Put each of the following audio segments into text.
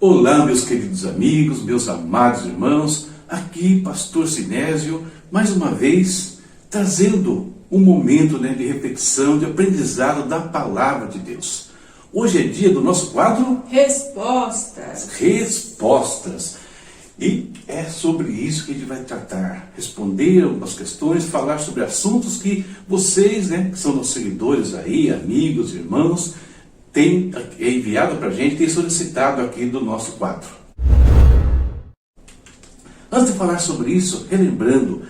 Olá, meus queridos amigos, meus amados irmãos, aqui Pastor Sinésio, mais uma vez, trazendo um momento de reflexão, de aprendizado da Palavra de Deus. Hoje é dia do nosso quadro Respostas. E é sobre isso que a gente vai tratar, responder algumas questões, falar sobre assuntos que vocês, que são nossos seguidores aí, amigos, irmãos, têm enviado para a gente, têm solicitado aqui do nosso quadro. Antes de falar sobre isso, relembrando,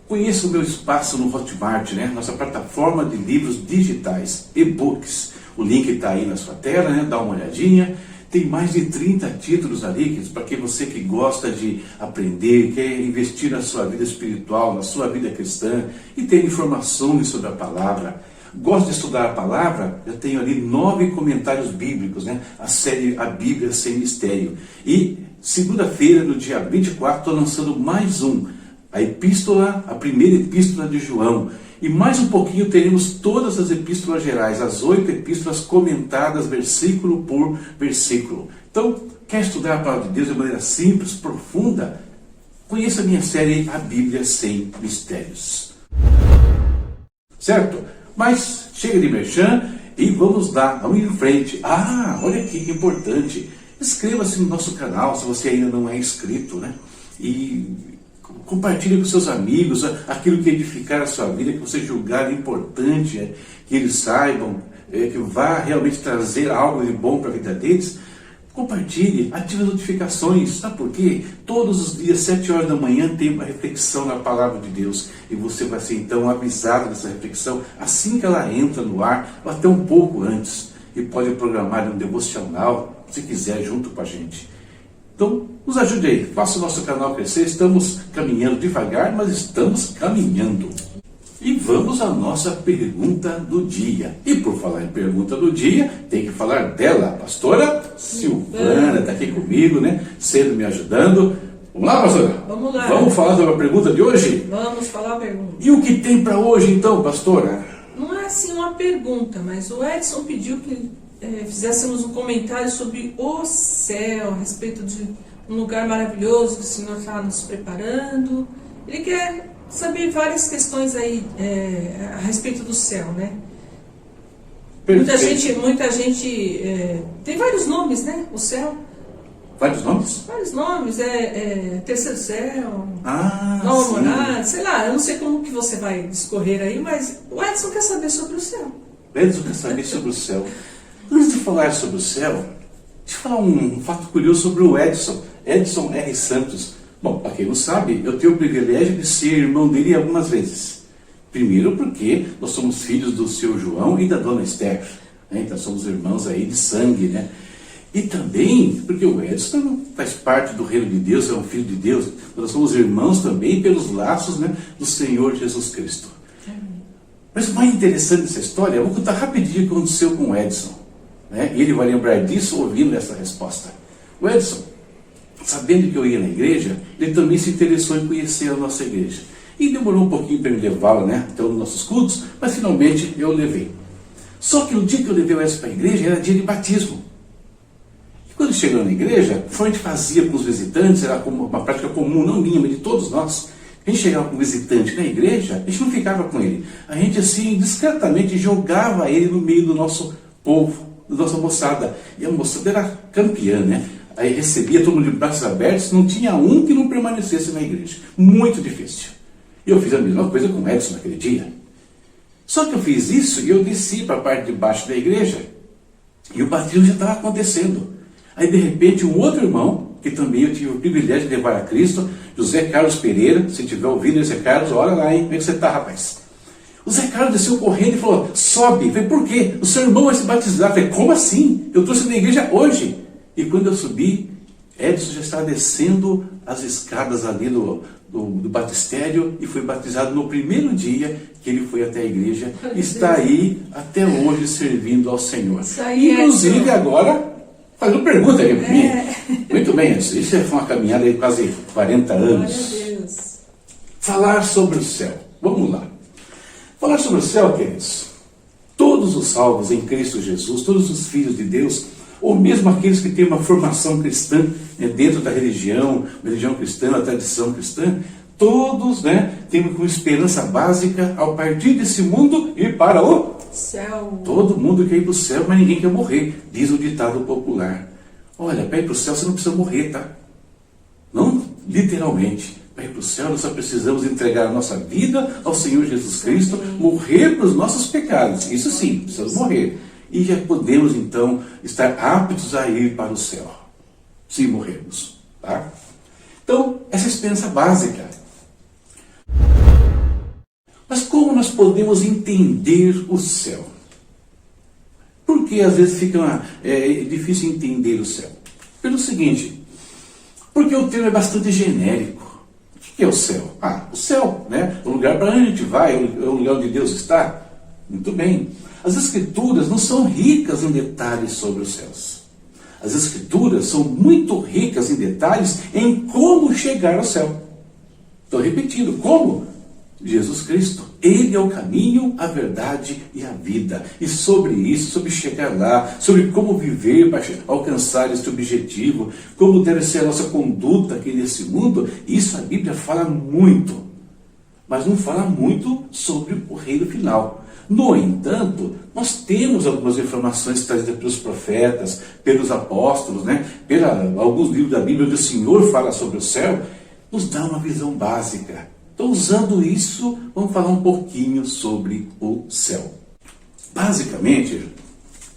conheça o meu espaço no Hotmart, nossa plataforma de livros digitais, e-books. O link está aí na sua tela, dá uma olhadinha. Tem mais de 30 títulos ali, para que você que gosta de aprender, quer investir na sua vida espiritual, na sua vida cristã, e ter informações sobre a palavra. Gosta de estudar a palavra? Eu tenho ali 9 comentários bíblicos, a série A Bíblia Sem Mistério. E segunda-feira, no dia 24, estou lançando mais um, a primeira epístola de João. E mais um pouquinho teremos todas as epístolas gerais, as 8 epístolas comentadas versículo por versículo. Então, quer estudar a palavra de Deus de maneira simples, profunda? Conheça a minha série A Bíblia Sem Mistérios. Certo? Mas chega de merchan e vamos em frente. Olha aqui que importante. Inscreva-se no nosso canal se você ainda não é inscrito, E compartilhe com seus amigos aquilo que edificar a sua vida, que você julgar importante, que eles saibam, que vá realmente trazer algo de bom para a vida deles. Compartilhe, ative as notificações. Sabe por quê? Todos os dias, 7 horas da manhã, tem uma reflexão na Palavra de Deus. E você vai ser então avisado dessa reflexão assim que ela entra no ar, ou até um pouco antes. E pode programar um devocional, se quiser, junto com a gente. Então, nos ajude aí, faça o nosso canal crescer. Estamos caminhando devagar, mas estamos caminhando. E vamos à nossa pergunta do dia. E por falar em pergunta do dia, tem que falar dela, a pastora Silvana, está aqui comigo, sempre me ajudando. Vamos lá, pastora? Vamos lá. Vamos falar sobre a pergunta de hoje? Vamos falar a pergunta. E o que tem para hoje então, pastora? Não é assim uma pergunta, mas o Edson pediu que fizéssemos um comentário sobre o céu, a respeito de um lugar maravilhoso que o Senhor está nos preparando. Ele quer saber várias questões aí a respeito do céu, Perfeito. Muita gente tem vários nomes, o céu. Vários nomes? Vários nomes, terceiro céu, nova sim. morada, sei lá, eu não sei como que você vai discorrer aí, mas o Edson quer saber sobre o céu. Edson quer saber sobre o céu. Antes de falar sobre o céu, deixa eu falar um fato curioso sobre o Edson R. Santos. Bom, para quem não sabe, eu tenho o privilégio de ser irmão dele algumas vezes. Primeiro porque nós somos filhos do seu João e da dona Esther. Então somos irmãos aí de sangue, E também porque o Edson faz parte do reino de Deus, é um filho de Deus. Nós somos irmãos também pelos laços do Senhor Jesus Cristo. Mas o mais interessante dessa história, eu vou contar rapidinho o que aconteceu com o Edson. E ele vai lembrar disso ouvindo essa resposta. O Edson, sabendo que eu ia na igreja, ele também se interessou em conhecer a nossa igreja. E demorou um pouquinho para me levá-lo, até os nossos cultos, mas finalmente eu o levei. Só que o dia que eu levei o Edson para a igreja era dia de batismo. E quando chegou na igreja, a gente fazia com os visitantes, era como uma prática comum, não minha, mas de todos nós. A gente chegava com um visitante na igreja, a gente não ficava com ele. A gente assim, discretamente, jogava ele no meio do nosso povo, da nossa moçada. E a moçada era campeã, Aí recebia todo mundo de braços abertos, não tinha um que não permanecesse na igreja. Muito difícil. E eu fiz a mesma coisa com o Edson naquele dia. Só que eu fiz isso e eu desci para a parte de baixo da igreja. E o batismo já estava acontecendo. Aí de repente um outro irmão, que também eu tive o privilégio de levar a Cristo, José Carlos Pereira, se tiver ouvindo, José Carlos, olha lá, como é que você está, rapaz? O Zé Carlos desceu correndo e falou, sobe. Eu falei, por quê? O seu irmão vai se batizar. Eu falei, como assim? Eu trouxe na igreja hoje. E quando eu subi, Edson já estava descendo as escadas ali do batistério e foi batizado no primeiro dia que ele foi até a igreja. E está aí até hoje servindo ao Senhor. Inclusive Edson, agora, fazendo pergunta aqui para mim. Muito bem, Edson. Isso foi uma caminhada de quase 40 anos. Glória a Deus. Falar sobre o céu. Vamos lá. Falar sobre o céu, queridos. Todos os salvos em Cristo Jesus, todos os filhos de Deus, ou mesmo aqueles que têm uma formação cristã, né, dentro da religião cristã, a tradição cristã, todos, né, têm como esperança básica, ao partir desse mundo, ir para o céu. Todo mundo quer ir para o céu, mas ninguém quer morrer, diz o ditado popular. Olha, para ir para o céu você não precisa morrer, tá? Não literalmente. Para ir para o céu nós só precisamos entregar a nossa vida ao Senhor Jesus Cristo, morrer para os nossos pecados. Isso sim, precisamos morrer. E já podemos então estar aptos a ir para o céu, se morrermos, tá? Então, essa é a esperança básica. Mas como nós podemos entender o céu? Por que às vezes fica difícil entender o céu? Pelo seguinte, porque o termo é bastante genérico. O que é o céu? O céu, né? O lugar para onde a gente vai, é o lugar onde Deus está. Muito bem. As Escrituras não são ricas em detalhes sobre os céus. As Escrituras são muito ricas em detalhes em como chegar ao céu. Estou repetindo, como? Jesus Cristo. Ele é o caminho, a verdade e a vida. E sobre isso, sobre chegar lá, sobre como viver para alcançar este objetivo, como deve ser a nossa conduta aqui nesse mundo, isso a Bíblia fala muito. Mas não fala muito sobre o reino final. No entanto, nós temos algumas informações trazidas pelos profetas, pelos apóstolos, né? Alguns livros da Bíblia onde o Senhor fala sobre o céu, nos dá uma visão básica. Então, usando isso, vamos falar um pouquinho sobre o céu. Basicamente,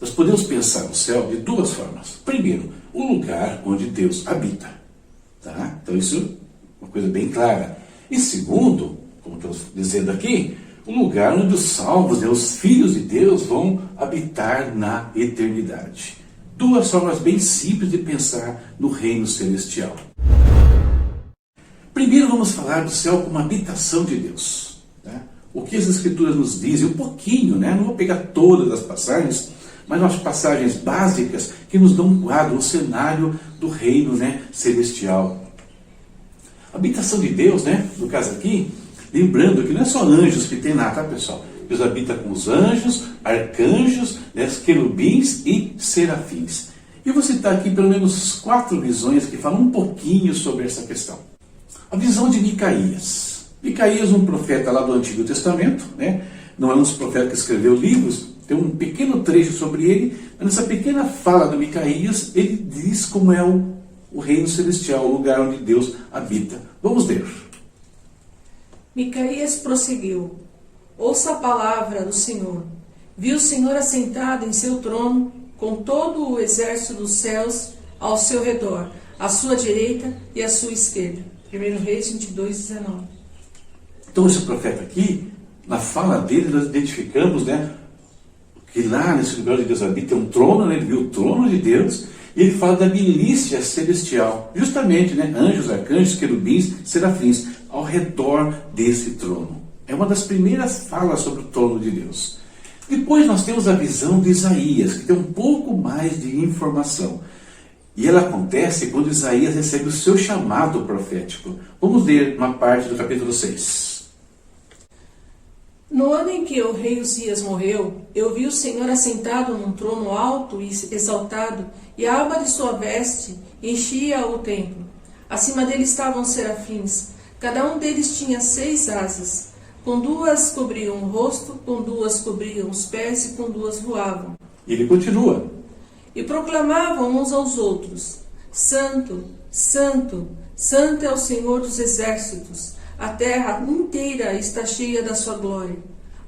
nós podemos pensar no céu de duas formas. Primeiro, o lugar onde Deus habita. Tá? Então, isso é uma coisa bem clara. E segundo, como estou dizendo aqui, o lugar onde os salvos, né, os filhos de Deus, vão habitar na eternidade. Duas formas bem simples de pensar no reino celestial. Primeiro vamos falar do céu como habitação de Deus. Né? O que as Escrituras nos dizem, um pouquinho, né? Não vou pegar todas as passagens, mas umas passagens básicas que nos dão um quadro, um cenário do reino, né, celestial. A habitação de Deus, né, no caso aqui, lembrando que não é só anjos que tem lá, tá, pessoal? Deus habita com os anjos, arcanjos, né, querubins e serafins. E vou citar aqui pelo menos 4 visões que falam um pouquinho sobre essa questão. A visão de Micaías. Micaías, um profeta lá do Antigo Testamento, né? Não é um dos profetas que escreveu livros, tem um pequeno trecho sobre ele, mas nessa pequena fala do Micaías, ele diz como é o reino celestial, o lugar onde Deus habita. Vamos ler. Micaías prosseguiu: ouça a palavra do Senhor. Viu o Senhor assentado em seu trono, com todo o exército dos céus ao seu redor, à sua direita e à sua esquerda. 1 Reis 22, 19. Então esse profeta aqui, na fala dele, nós identificamos, né, que lá nesse lugar onde Deus habita é um trono, né, ele viu o trono de Deus, e ele fala da milícia celestial, justamente, né, anjos, arcanjos, querubins, serafins, ao redor desse trono. É uma das primeiras falas sobre o trono de Deus. Depois nós temos a visão de Isaías, que tem um pouco mais de informação. E ela acontece quando Isaías recebe o seu chamado profético. Vamos ler uma parte do capítulo 6. No ano em que o rei Uzias morreu, eu vi o Senhor assentado num trono alto e exaltado, e a aba de sua veste enchia o templo. Acima dele estavam os serafins. Cada um deles tinha 6 asas. Com 2 cobriam o rosto, com 2 cobriam os pés e com 2 voavam. E ele continua. E proclamavam uns aos outros: Santo, Santo, Santo é o Senhor dos exércitos. A terra inteira está cheia da sua glória.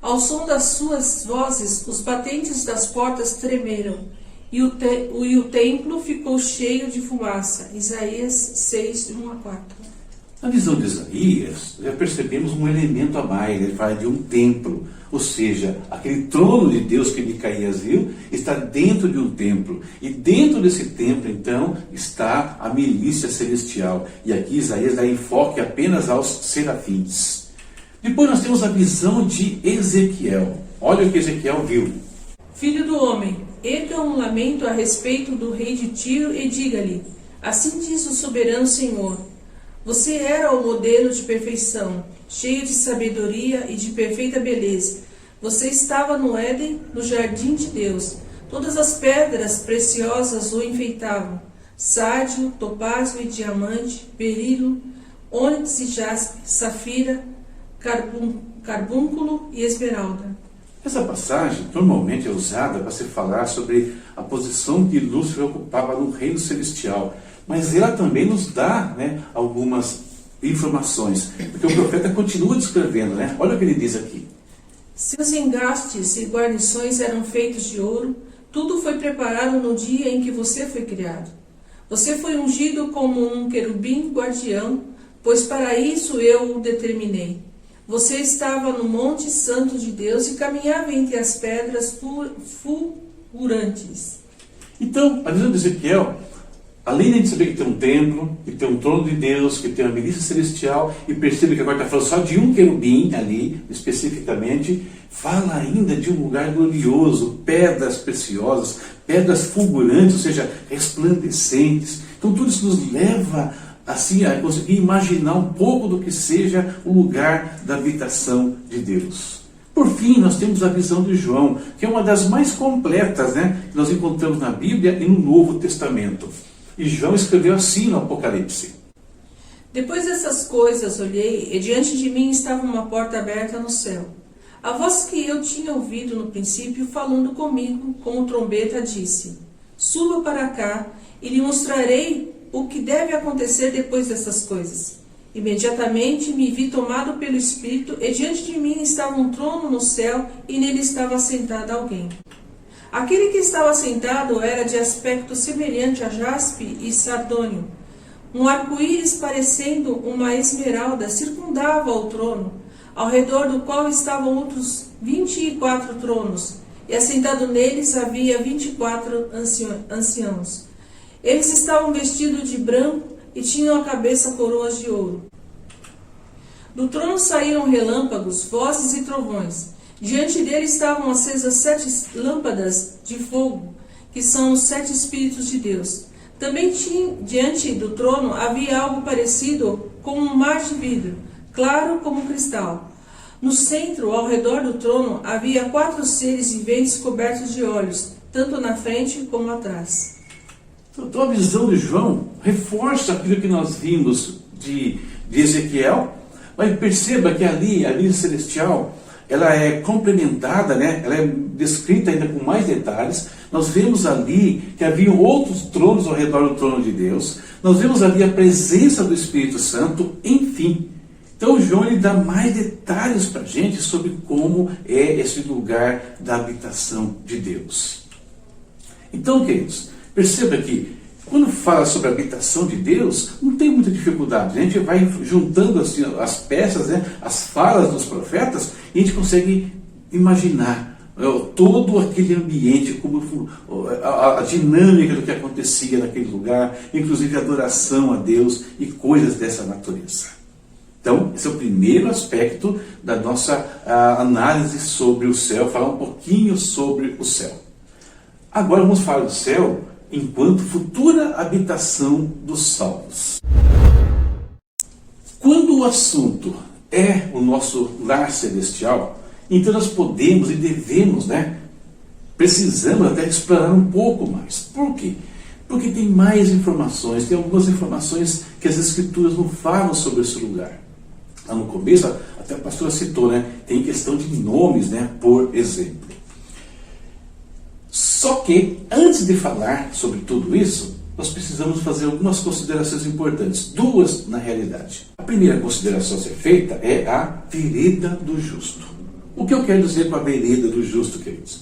Ao som das suas vozes, os batentes das portas tremeram, e o templo ficou cheio de fumaça. Isaías 6, 1 a 4. Na visão de Isaías, já percebemos um elemento a mais. Ele fala de um templo, ou seja, aquele trono de Deus que Micaías viu está dentro de um templo, e dentro desse templo então está a milícia celestial, e aqui Isaías dá enfoque apenas aos serafins. Depois nós temos a visão de Ezequiel. Olha o que Ezequiel viu. Filho do homem, erga um lamento a respeito do rei de Tiro e diga-lhe: assim diz o soberano Senhor, você era o modelo de perfeição, cheio de sabedoria e de perfeita beleza. Você estava no Éden, no jardim de Deus. Todas as pedras preciosas o enfeitavam: sárdio, topázio e diamante, berilo, ônix e jaspe, safira, carbúnculo e esmeralda. Essa passagem normalmente é usada para se falar sobre a posição que Lúcifer ocupava no reino celestial, mas ela também nos dá, algumas informações, porque o profeta continua descrevendo, olha o que ele diz aqui. Seus engastes e guarnições eram feitos de ouro, tudo foi preparado no dia em que você foi criado. Você foi ungido como um querubim guardião, pois para isso eu o determinei. Você estava no Monte Santo de Deus e caminhava entre as pedras fulgurantes. Então, a visão de Ezequiel, além de saber que tem um templo, que tem um trono de Deus, que tem uma milícia celestial, e percebe que agora está falando só de um querubim ali, especificamente, fala ainda de um lugar glorioso, pedras preciosas, pedras fulgurantes, ou seja, resplandecentes. Então tudo isso nos leva assim a conseguir imaginar um pouco do que seja o lugar da habitação de Deus. Por fim, nós temos a visão de João, que é uma das mais completas, que nós encontramos na Bíblia e no Novo Testamento. E João escreveu assim no Apocalipse. Depois dessas coisas olhei, e diante de mim estava uma porta aberta no céu. A voz que eu tinha ouvido no princípio, falando comigo, como trombeta, disse: Suba para cá, e lhe mostrarei o que deve acontecer depois dessas coisas. Imediatamente me vi tomado pelo Espírito, e diante de mim estava um trono no céu, e nele estava sentado alguém. Aquele que estava sentado era de aspecto semelhante a jaspe e sardônio. Um arco-íris parecendo uma esmeralda circundava o trono, ao redor do qual estavam outros 24 tronos, e assentado neles havia 24 anciãos. Eles estavam vestidos de branco e tinham à cabeça coroas de ouro. Do trono saíram relâmpagos, vozes e trovões. Diante dele estavam acesas 7 lâmpadas de fogo, que são os 7 Espíritos de Deus. Também diante do trono havia algo parecido com um mar de vidro, claro como cristal. No centro, ao redor do trono, havia 4 seres viventes cobertos de olhos, tanto na frente como atrás. Então a visão de João reforça aquilo que nós vimos de Ezequiel, mas perceba que ali, a milícia celestial, ela é complementada, ela é descrita ainda com mais detalhes. Nós vemos ali que havia outros tronos ao redor do trono de Deus, nós vemos ali a presença do Espírito Santo, enfim. Então João ele dá mais detalhes para a gente sobre como é esse lugar da habitação de Deus. Então, queridos, perceba que quando fala sobre a habitação de Deus, não tem muita dificuldade. A gente vai juntando assim, as peças, as falas dos profetas, e a gente consegue imaginar todo aquele ambiente, como a dinâmica do que acontecia naquele lugar, inclusive a adoração a Deus e coisas dessa natureza. Então, esse é o primeiro aspecto da nossa análise sobre o céu, falar um pouquinho sobre o céu. Agora vamos falar do céu enquanto futura habitação dos salvos. Quando o assunto é o nosso lar celestial, então nós podemos e devemos, precisamos até explorar um pouco mais. Por quê? Porque tem mais informações, tem algumas informações que as Escrituras não falam sobre esse lugar. Lá no começo, até a pastora citou, tem questão de nomes, por exemplo. Só que, antes de falar sobre tudo isso, nós precisamos fazer algumas considerações importantes. 2, na realidade. A primeira consideração a ser feita é a vereda do justo. O que eu quero dizer com a vereda do justo, queridos?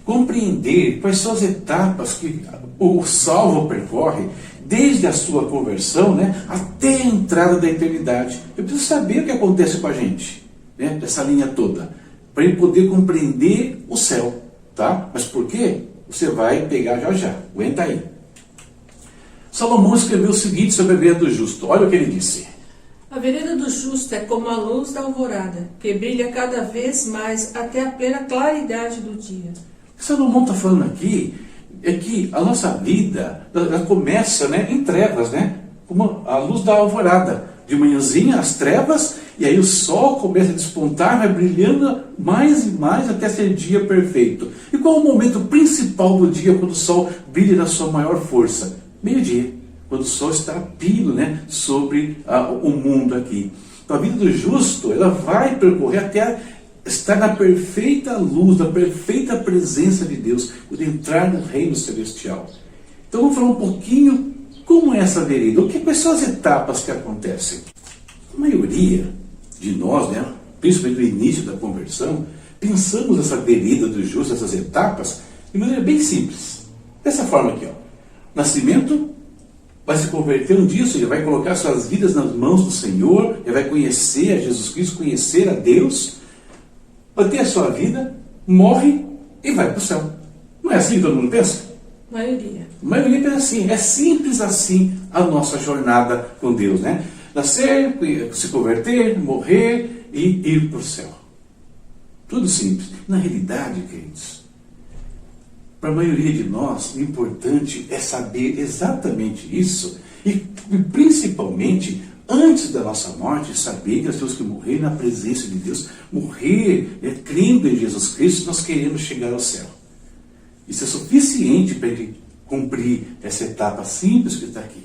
Compreender quais são as etapas que o salvo percorre, desde a sua conversão, até a entrada da eternidade. Eu preciso saber o que acontece com a gente, dessa linha toda, para ele poder compreender o céu. Tá? Mas por quê? Você vai pegar já. Aguenta aí. Salomão escreveu o seguinte sobre a vereda do justo. Olha o que ele disse. A vereda do justo é como a luz da alvorada, que brilha cada vez mais até a plena claridade do dia. O que Salomão está falando aqui é que a nossa vida ela começa em trevas, como a luz da alvorada. De manhãzinha as trevas, E aí o sol começa a despontar, vai brilhando mais e mais até ser dia perfeito. E qual é o momento principal do dia quando o sol brilha na sua maior força? Meio-dia, quando o sol está a pino, né, sobre o mundo aqui. Então a vida do justo, ela vai percorrer até estar na perfeita luz, na perfeita presença de Deus, quando entrar no reino celestial. Então vamos falar um pouquinho como é essa vereda, quais são as etapas que acontecem. A maioria de nós, né, principalmente no início da conversão, pensamos essa vereda do justo, essas etapas, de maneira bem simples. Dessa forma aqui, ó. Nascimento, vai se converter um dia, ou seja, vai colocar suas vidas nas mãos do Senhor, ele vai conhecer a Jesus Cristo, conhecer a Deus, vai ter a sua vida, morre e vai para o céu. Não é assim que todo mundo pensa? A maioria pensa assim. É simples assim a nossa jornada com Deus, né? Nascer, se converter, morrer e ir para o céu. Tudo simples. Na realidade, queridos, para a maioria de nós, o importante é saber exatamente isso e principalmente, antes da nossa morte, saber que nós temos que morrer na presença de Deus, morrer crendo em Jesus Cristo, nós queremos chegar ao céu. Isso é suficiente para ele cumprir essa etapa simples que está aqui.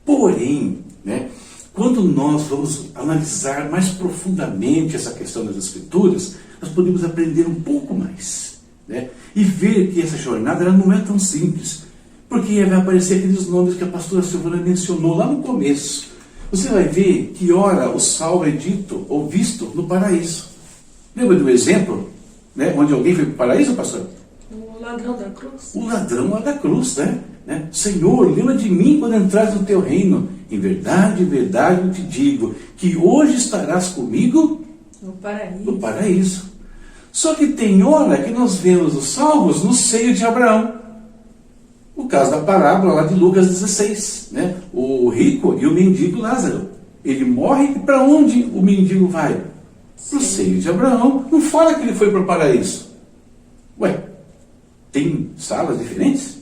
Porém, né, quando nós vamos analisar mais profundamente essa questão das Escrituras, nós podemos aprender um pouco mais, né, e ver que essa jornada ela não é tão simples, porque vai aparecer aqueles nomes que a pastora Silvana mencionou lá no começo. Você vai ver que ora o salvo é dito ou visto no paraíso. Lembra do exemplo, né, onde alguém foi para o paraíso, pastor? O ladrão da cruz. O ladrão lá da cruz, né? Senhor, lembra de mim quando entrares no teu reino. Em verdade, eu te digo, que hoje estarás comigo no paraíso. Só que tem hora que nós vemos os salvos no seio de Abraão. O caso da parábola lá de Lucas 16, né? O rico e o mendigo Lázaro. Ele morre e para onde o mendigo vai? Para o seio de Abraão. Não fala que ele foi para o paraíso. Ué, tem salas diferentes?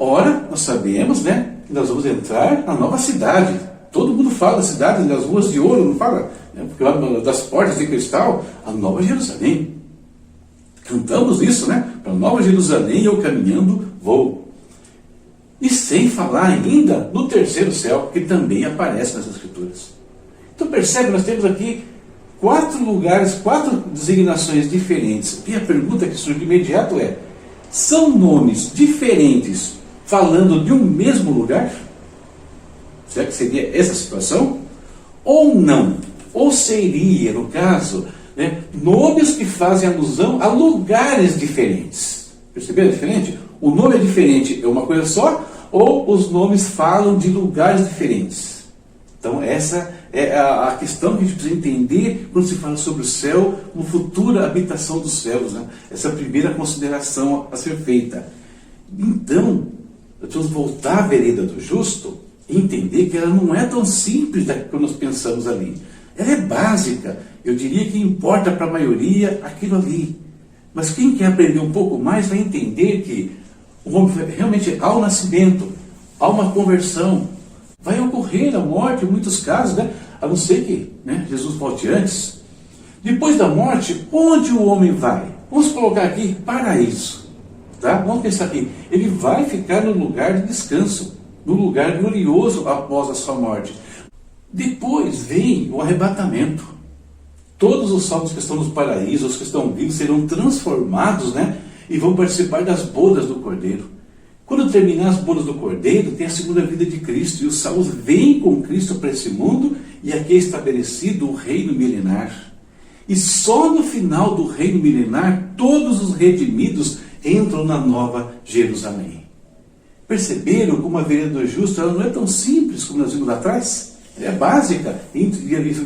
Ora, nós sabemos, né, que nós vamos entrar na nova cidade. Todo mundo fala da cidade, das ruas de ouro, não fala? Né? Porque lá das portas de cristal, a Nova Jerusalém. Cantamos isso, né? Para a Nova Jerusalém eu caminhando vou. E sem falar ainda no terceiro céu, que também aparece nas Escrituras. Então percebe, nós temos aqui 4 lugares, 4 designações diferentes. E a pergunta que surge de imediato é: são nomes diferentes falando de um mesmo lugar? Será que seria essa situação? Ou não? Ou seria, no caso, né, nomes que fazem alusão a lugares diferentes? Perceberam a diferença? O nome é diferente, é uma coisa só? Ou os nomes falam de lugares diferentes? Então essa é a questão que a gente precisa entender quando se fala sobre o céu, uma futura habitação dos céus, né? Essa é a primeira consideração a ser feita. Então, nós vamos voltar à vereda do justo e entender que ela não é tão simples quando nós pensamos ali. Ela é básica, eu diria que importa para a maioria aquilo ali. Mas quem quer aprender um pouco mais vai entender que realmente há um nascimento, há uma conversão, vai ocorrer a morte em muitos casos, né? A não ser que, né, Jesus volte antes. Depois da morte, onde o homem vai? Vamos colocar aqui paraíso. Tá? Vamos pensar aqui. Ele vai ficar no lugar de descanso, no lugar glorioso após a sua morte. Depois vem o arrebatamento. Todos os salvos que estão nos paraísos, os que estão vivos, serão transformados, né? E vão participar das bodas do Cordeiro. Quando terminar as bodas do Cordeiro, tem a segunda vida de Cristo, e os salvos vêm com Cristo para esse mundo, e aqui é estabelecido o reino milenar. E só no final do reino milenar, todos os redimidos entram na nova Jerusalém. Perceberam como a vereda do justo ela não é tão simples como nós vimos lá atrás? Ela é básica e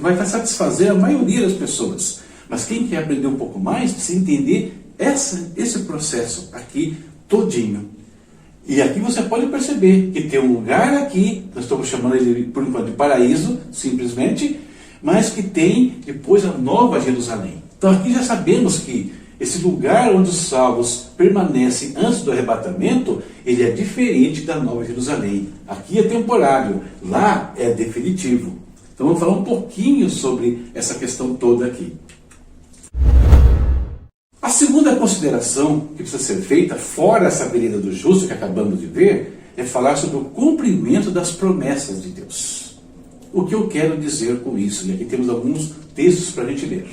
vai satisfazer a maioria das pessoas. Mas quem quer aprender um pouco mais, precisa entender esse processo aqui todinho. E aqui você pode perceber que tem um lugar aqui, nós estamos chamando ele por enquanto de paraíso, simplesmente, mas que tem depois a nova Jerusalém. Então aqui já sabemos que esse lugar onde os salvos permanecem antes do arrebatamento, ele é diferente da nova Jerusalém. Aqui é temporário, lá é definitivo. Então vamos falar um pouquinho sobre essa questão toda aqui. A segunda consideração que precisa ser feita, fora essa vereda do justo que acabamos de ver, é falar sobre o cumprimento das promessas de Deus. O que eu quero dizer com isso? E aqui temos alguns textos para a gente ler.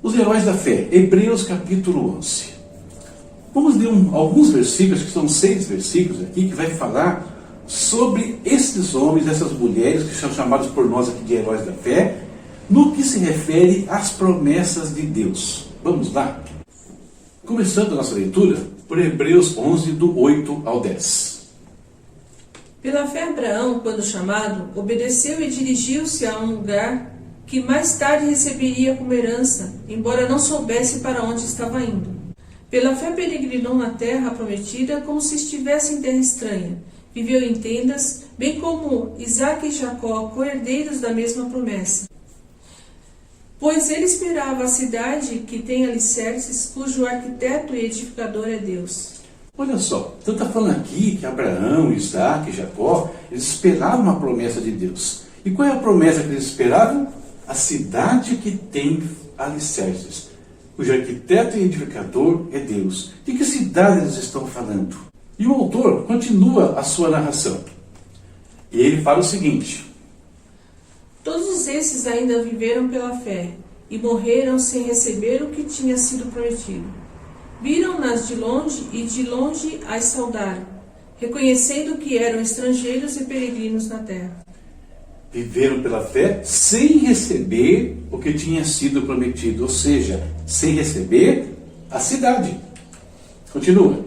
Os heróis da fé, Hebreus capítulo 11. Vamos ler alguns versículos, que são 6 versículos aqui, que vai falar sobre esses homens, essas mulheres, que são chamados por nós aqui de heróis da fé, no que se refere às promessas de Deus. Vamos lá? Começando a nossa leitura por Hebreus 11, do 8 ao 10. Pela fé, Abraão, quando chamado, obedeceu e dirigiu-se a um lugar que mais tarde receberia como herança, embora não soubesse para onde estava indo. Pela fé peregrinou na terra prometida como se estivesse em terra estranha. Viveu em tendas, bem como Isaque e Jacó, co-herdeiros da mesma promessa. Pois ele esperava a cidade que tem alicerces, cujo arquiteto e edificador é Deus. Olha só, então está falando aqui que Abraão, Isaque e Jacó, eles esperavam uma promessa de Deus. E qual é a promessa que eles esperavam? A cidade que tem alicerces, cujo arquiteto e edificador é Deus. De que cidade eles estão falando? E o autor continua a sua narração. E ele fala o seguinte: Todos esses ainda viveram pela fé, e morreram sem receber o que tinha sido prometido. Viram-nas de longe e de longe as saudaram, reconhecendo que eram estrangeiros e peregrinos na terra. Viveram pela fé sem receber o que tinha sido prometido, ou seja, sem receber a cidade. Continua.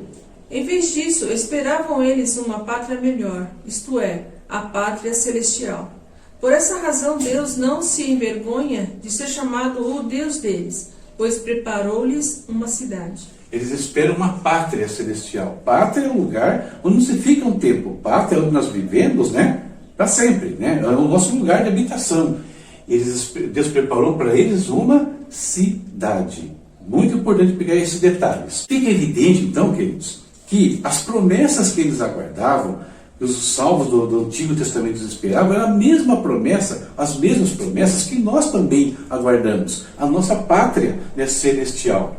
Em vez disso, esperavam eles uma pátria melhor, isto é, a pátria celestial. Por essa razão, Deus não se envergonha de ser chamado o Deus deles, pois preparou-lhes uma cidade. Eles esperam uma pátria celestial. Pátria é um lugar onde não se fica um tempo. Pátria é onde nós vivemos, né? Para sempre, né? É o nosso lugar de habitação. Deus preparou para eles uma cidade. Muito importante pegar esses detalhes. Fica evidente, então, queridos, que as promessas que eles aguardavam, que os salvos do Antigo Testamento esperavam, era a mesma promessa, as mesmas promessas que nós também aguardamos. A nossa pátria, né, celestial.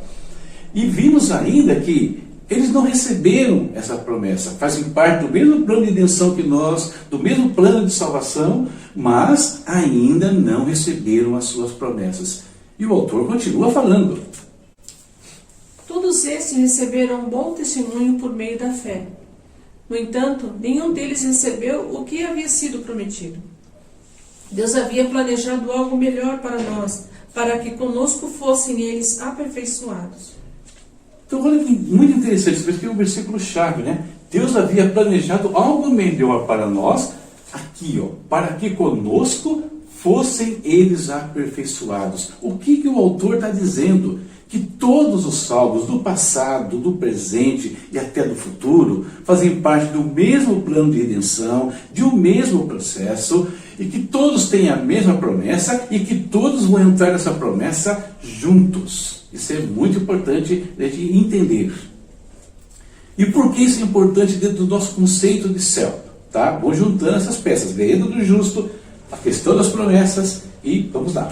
E vimos ainda que eles não receberam essa promessa, fazem parte do mesmo plano de redenção que nós, do mesmo plano de salvação, mas ainda não receberam as suas promessas. E o autor continua falando. Todos esses receberam um bom testemunho por meio da fé. No entanto, nenhum deles recebeu o que havia sido prometido. Deus havia planejado algo melhor para nós, para que conosco fossem eles aperfeiçoados. Então, olha que muito interessante, isso aqui é um versículo chave, né? Deus havia planejado algo melhor para nós, aqui, ó, para que conosco fossem eles aperfeiçoados. O que o autor está dizendo? Que todos os salvos do passado, do presente e até do futuro fazem parte do mesmo plano de redenção, de um mesmo processo, e que todos têm a mesma promessa e que todos vão entrar nessa promessa juntos. Isso é muito importante a gente entender. E por que isso é importante dentro do nosso conceito de céu? Tá? Vou juntando essas peças, vereda do justo, a questão das promessas e vamos lá.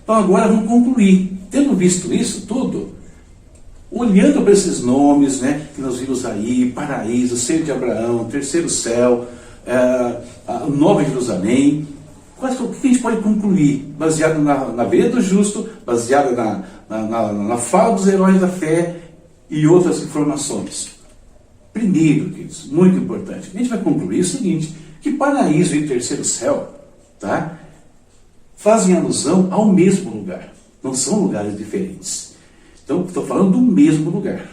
Então agora vamos concluir. Tendo visto isso tudo, olhando para esses nomes, né, que nós vimos aí, paraíso, seio de Abraão, terceiro céu, a Nova Jerusalém, o que a gente pode concluir? Baseado na vereda do justo, baseado na fala dos heróis da fé e outras informações. Primeiro, queridos, muito importante, a gente vai concluir o seguinte, que paraíso e terceiro céu, tá, fazem alusão ao mesmo lugar, não são lugares diferentes. Então, estou falando do mesmo lugar.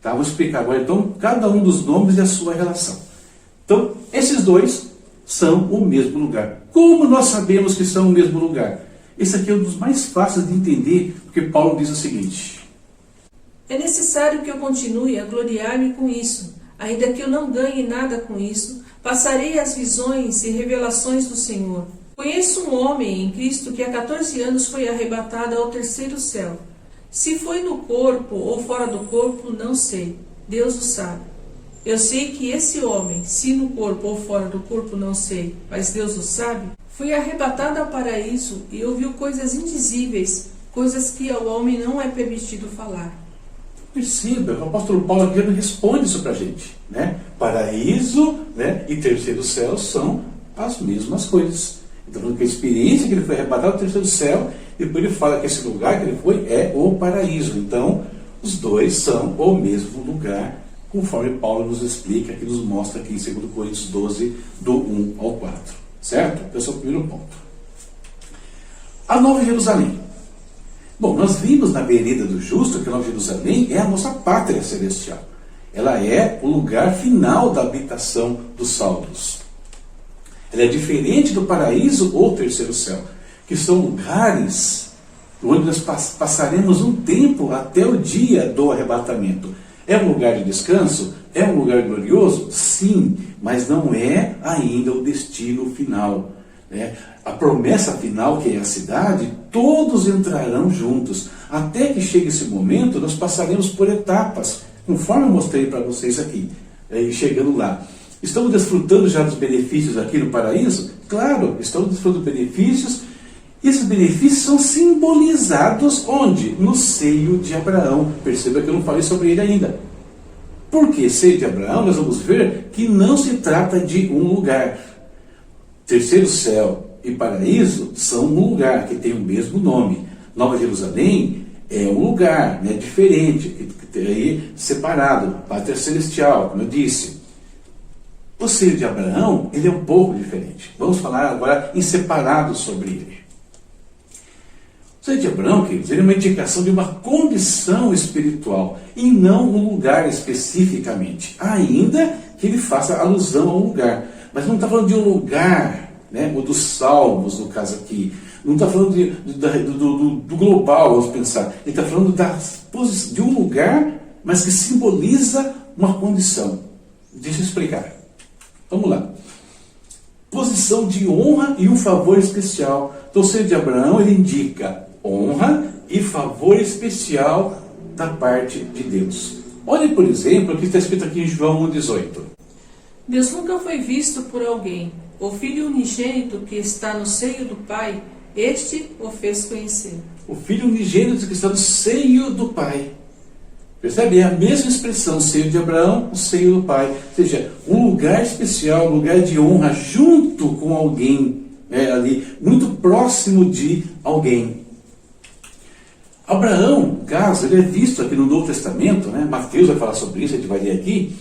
Tá? Vou explicar agora, então, cada um dos nomes e a sua relação. Então, esses dois são o mesmo lugar. Como nós sabemos que são o mesmo lugar? Esse aqui é um dos mais fáceis de entender, porque Paulo diz o seguinte: é necessário que eu continue a gloriar-me com isso, ainda que eu não ganhe nada com isso, passarei as visões e revelações do Senhor. Conheço um homem em Cristo que há 14 anos foi arrebatado ao terceiro céu. Se foi no corpo ou fora do corpo, não sei. Deus o sabe. Eu sei que esse homem, se no corpo ou fora do corpo não sei, mas Deus o sabe, foi arrebatado ao paraíso e ouviu coisas indizíveis, coisas que ao homem não é permitido falar. Perceba, o apóstolo Paulo aqui não responde isso para a gente, né? Paraíso, né, e terceiro céu são as mesmas coisas. Então, que a experiência que ele foi arrebatado ao terceiro céu, depois ele fala que esse lugar que ele foi é o paraíso. Então, os dois são o mesmo lugar, conforme Paulo nos explica, que nos mostra aqui em 2 Coríntios 12, do 1 ao 4. Certo? Esse é o primeiro ponto. A Nova Jerusalém. Bom, nós vimos na vereda do justo que a Nova Jerusalém é a nossa pátria celestial. Ela é o lugar final da habitação dos salvos. Ela é diferente do paraíso ou terceiro céu, que são lugares onde nós passaremos um tempo até o dia do arrebatamento. É um lugar de descanso? É um lugar glorioso? Sim, mas não é ainda o destino final. A promessa final, que é a cidade, todos entrarão juntos. Até que chegue esse momento, nós passaremos por etapas, conforme eu mostrei para vocês aqui, chegando lá. Estamos desfrutando já dos benefícios aqui no paraíso? Claro, estamos desfrutando dos benefícios. E esses benefícios são simbolizados onde? No seio de Abraão. Perceba que eu não falei sobre ele ainda. Porque seio de Abraão, nós vamos ver que não se trata de um lugar. Terceiro céu e paraíso são um lugar que tem o mesmo nome. Nova Jerusalém é um lugar, né, diferente, que tem aí separado, pátria celestial, como eu disse. O seio de Abraão, ele é um pouco diferente. Vamos falar agora em separado sobre ele. O seio de Abraão, queridos, ele é uma indicação de uma condição espiritual e não um lugar especificamente, ainda que ele faça alusão a um lugar. Mas não está falando de um lugar, né, o dos salvos, no caso aqui. Não está falando do global, vamos pensar. Ele está falando de um lugar, mas que simboliza uma condição. Deixa eu explicar. Vamos lá. Posição de honra e um favor especial. Então, o seio de Abraão, ele indica honra e favor especial da parte de Deus. Olhe, por exemplo, o que está escrito aqui em João 1,18. Deus nunca foi visto por alguém. O Filho unigênito que está no seio do Pai, este o fez conhecer. O Filho unigênito que está no seio do Pai. Percebe? É a mesma expressão, o seio de Abraão, o seio do Pai. Ou seja, um lugar especial, um lugar de honra, junto com alguém, ali, muito próximo de alguém. Abraão, no caso, ele é visto aqui no Novo Testamento, né? Mateus vai falar sobre isso, a gente vai ler aqui,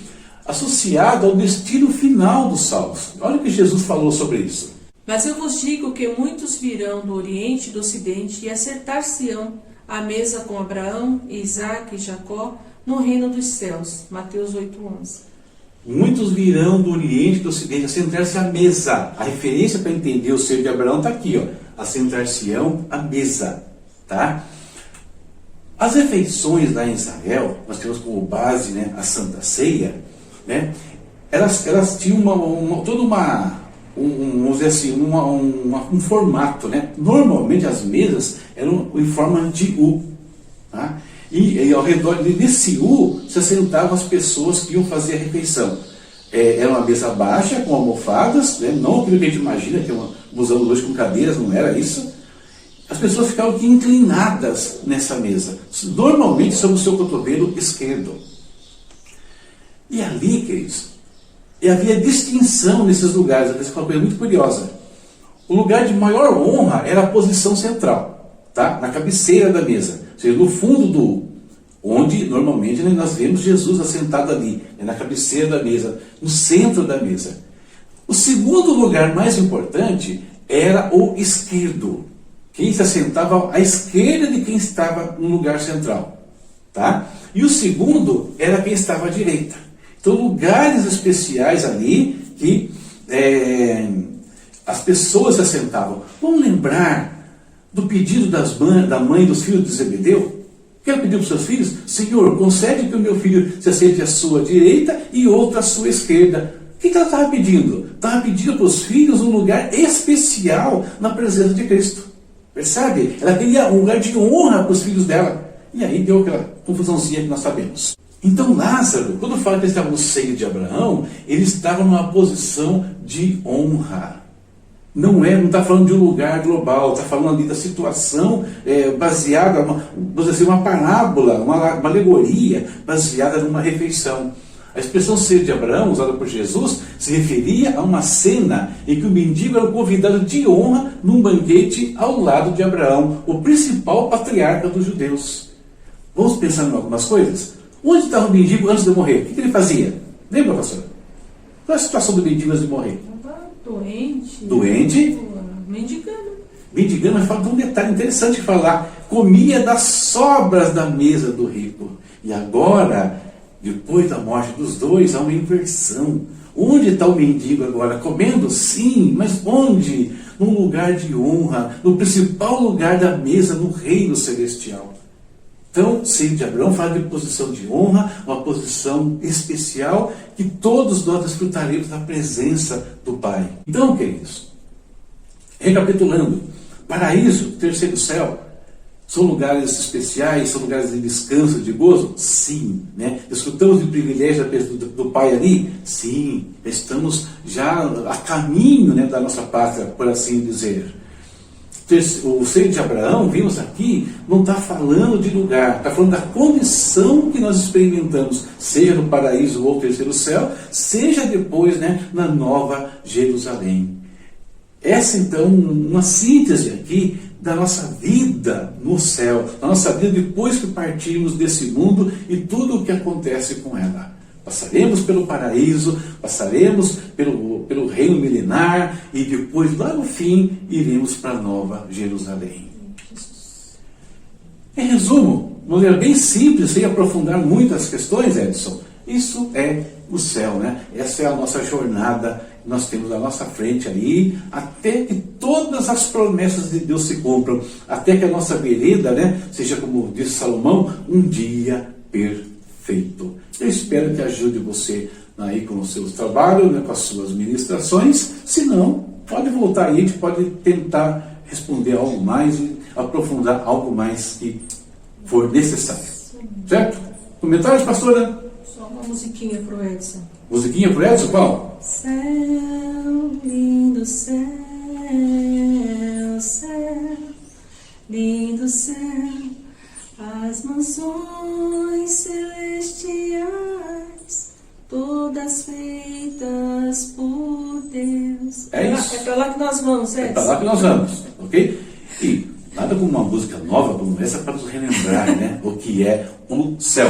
associado ao destino final dos salvos. Olha o que Jesus falou sobre isso. Mas eu vos digo que muitos virão do Oriente e do Ocidente e assentar-se-ão à mesa com Abraão, Isaque e Jacó no reino dos céus. Mateus 8:11. Muitos virão do Oriente e do Ocidente assentar-se à mesa. A referência para entender o seio de Abraão está aqui, ó. Assentar-se-ão à mesa, tá? As refeições lá em Israel, nós temos como base, né, a Santa Ceia, né? Elas tinham vamos dizer assim, um formato, né? Normalmente as mesas eram em forma de U, tá? E ao redor desse U se assentavam as pessoas que iam fazer a refeição. Era uma mesa baixa com almofadas, né? Não aquilo que a gente imagina, que usamos hoje com cadeiras, não era isso. As pessoas ficavam aqui inclinadas nessa mesa, normalmente sobre o seu cotovelo esquerdo. E ali, queridos, havia distinção nesses lugares. Essa é uma coisa muito curiosa. O lugar de maior honra era a posição central, tá? Na cabeceira da mesa, ou seja, no fundo onde normalmente nós vemos Jesus assentado ali, na cabeceira da mesa, no centro da mesa. O segundo lugar mais importante era o esquerdo. Quem se assentava à esquerda de quem estava no lugar central, tá? E o segundo era quem estava à direita. Então, lugares especiais ali que as pessoas se assentavam. Vamos lembrar do pedido da mãe dos filhos de Zebedeu? Que ela pediu para os seus filhos: Senhor, concede que o meu filho se assente à sua direita e outro à sua esquerda. O que ela estava pedindo? Estava pedindo para os filhos um lugar especial na presença de Cristo. Percebe? Ela queria um lugar de honra para os filhos dela. E aí deu aquela confusãozinha que nós sabemos. Então Lázaro, quando fala que ele estava no seio de Abraão, ele estava numa posição de honra. Não está falando de um lugar global, está falando ali da situação baseada, vamos dizer, uma parábola, uma alegoria baseada numa refeição. A expressão seio de Abraão, usada por Jesus, se referia a uma cena em que o mendigo era convidado de honra num banquete ao lado de Abraão, o principal patriarca dos judeus. Vamos pensar em algumas coisas? Onde estava o mendigo antes de morrer? O que ele fazia? Lembra, pastor? Qual é a situação do mendigo antes de morrer? Doente. Doente? Mendigando. Mendigando, mas fala de um detalhe interessante falar. Comia das sobras da mesa do rico. E agora, depois da morte dos dois, há uma inversão. Onde está o mendigo agora? Comendo? Sim, mas onde? Num lugar de honra, no principal lugar da mesa, no reino celestial. Então, seio de Abraão fala de posição de honra, uma posição especial que todos nós desfrutaremos da presença do Pai. Então, queridos, recapitulando, paraíso, terceiro céu, são lugares especiais, são lugares de descanso, de gozo? Sim. Né? Desfrutamos de privilégio do Pai ali? Sim. Estamos já a caminho, né, da nossa pátria, por assim dizer. O seio de Abraão, vimos aqui, não está falando de lugar, está falando da condição que nós experimentamos, seja no paraíso ou terceiro céu, seja depois, né, na Nova Jerusalém. Essa, então, uma síntese aqui da nossa vida no céu, da nossa vida depois que partirmos desse mundo e tudo o que acontece com ela. Passaremos pelo paraíso, passaremos pelo reino milenar e depois, lá no fim, iremos para a Nova Jerusalém. Em resumo, de maneira bem simples, sem aprofundar muitas questões, Edson, isso é o céu, né? Essa é a nossa jornada que nós temos à nossa frente aí, até que todas as promessas de Deus se cumpram, até que a nossa vereda, né, seja, como disse Salomão, um dia perfeito. Eu espero que ajude você aí com os seus trabalhos, né, com as suas ministrações. Se não, pode voltar aí, a gente pode tentar responder algo mais e aprofundar algo mais que for necessário. Certo? Comentários, pastora? Só uma musiquinha pro Edson. Musiquinha pro Edson, qual? Céu, lindo céu, céu, lindo céu, as mansões celestiais, todas feitas por Deus. É isso. É para lá que nós vamos, É para lá que nós vamos, ok? E nada como uma música nova como essa para nos relembrar, né, o que é o céu.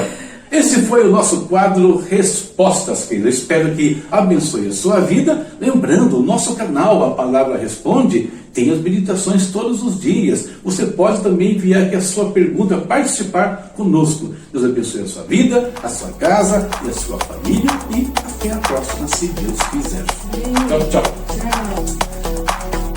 Esse foi o nosso quadro Respostas, querido. Eu espero que abençoe a sua vida. Lembrando, o nosso canal, A Palavra Responde, tem as meditações todos os dias. Você pode também enviar aqui a sua pergunta, participar conosco. Deus abençoe a sua vida, a sua casa e a sua família. E até a próxima, se Deus quiser. Tchau, tchau. Tchau.